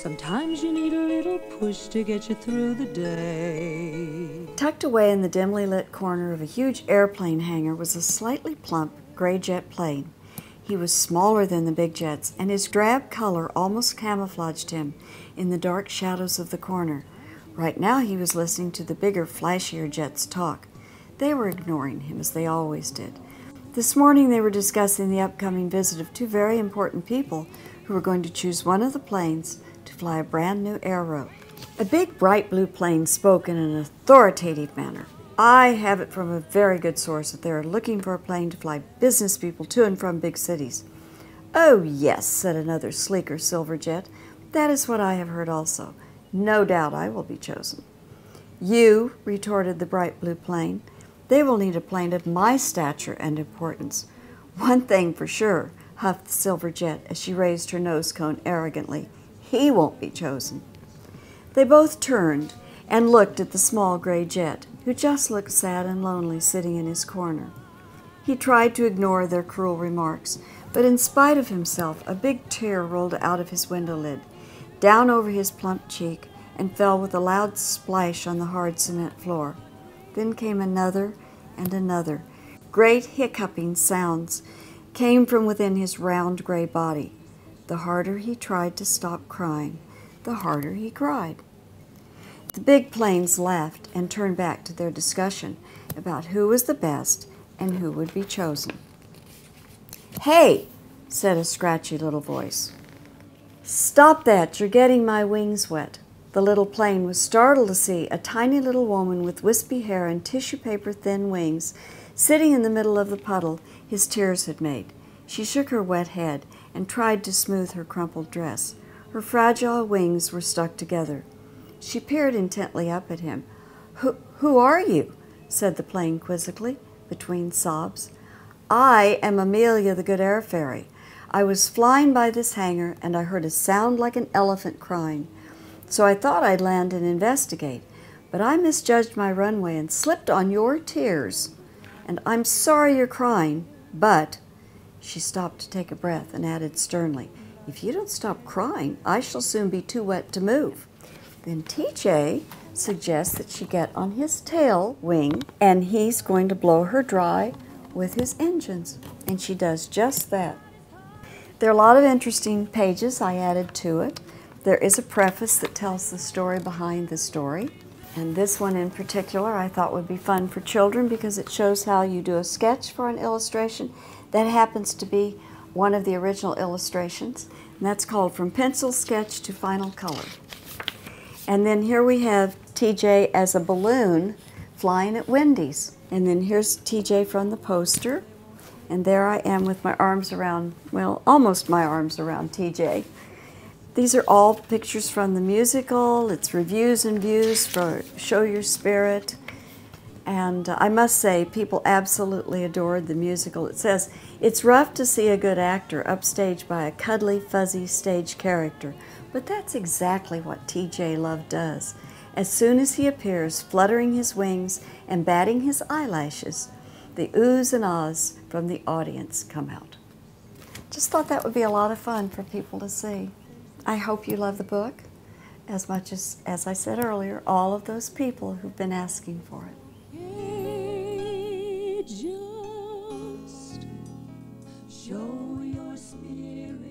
Sometimes you need a little push to get you through the day. Tucked away in the dimly lit corner of a huge airplane hangar was a slightly plump gray jet plane. He was smaller than the big jets, and his drab color almost camouflaged him in the dark shadows of the corner. Right now he was listening to the bigger, flashier jets talk. They were ignoring him, as they always did. This morning they were discussing the upcoming visit of two very important people who were going to choose one of the planes to fly a brand new air route. A big bright blue plane spoke in an authoritative manner. I have it from a very good source that they are looking for a plane to fly business people to and from big cities. Oh yes, said another sleeker silver jet. That is what I have heard also. No doubt I will be chosen. You, retorted the bright blue plane. They will need a plane of my stature and importance. One thing for sure, huffed the silver jet as she raised her nose cone arrogantly. He won't be chosen. They both turned and looked at the small gray jet, who just looked sad and lonely sitting in his corner. He tried to ignore their cruel remarks, but in spite of himself, a big tear rolled out of his window lid, down over his plump cheek, and fell with a loud splash on the hard cement floor. Then came another and another. Great hiccuping sounds came from within his round gray body. The harder he tried to stop crying, the harder he cried. The big planes laughed and turned back to their discussion about who was the best and who would be chosen. "Hey," said a scratchy little voice. "Stop that, you're getting my wings wet." The little plane was startled to see a tiny little woman with wispy hair and tissue paper thin wings sitting in the middle of the puddle his tears had made. She shook her wet head and tried to smooth her crumpled dress. Her fragile wings were stuck together. She peered intently up at him. Who are you?" said the plane quizzically, between sobs. "I am Amelia the Good Air Fairy. I was flying by this hangar and I heard a sound like an elephant crying. So I thought I'd land and investigate, but I misjudged my runway and slipped on your tears. And I'm sorry you're crying, but..." She stopped to take a breath and added sternly, "If you don't stop crying, I shall soon be too wet to move." Then TJ suggests that she get on his tail wing, and he's going to blow her dry with his engines. And she does just that. There are a lot of interesting pages I added to it. There is a preface that tells the story behind the story. And this one in particular I thought would be fun for children because it shows how you do a sketch for an illustration. That happens to be one of the original illustrations. And that's called From Pencil Sketch to Final Color. And then here we have TJ as a balloon flying at Wendy's. And then here's TJ from the poster. And there I am with my arms around, well, almost my arms around TJ. These are all pictures from the musical. It's reviews and views for Show Your Spirit. And I must say, people absolutely adored the musical. It says, "It's rough to see a good actor upstaged by a cuddly, fuzzy stage character." But that's exactly what TJ Love does. As soon as he appears, fluttering his wings and batting his eyelashes, the oohs and ahs from the audience come out. Just thought that would be a lot of fun for people to see. I hope you love the book as much as I said earlier, all of those people who've been asking for it. Just show your spirit.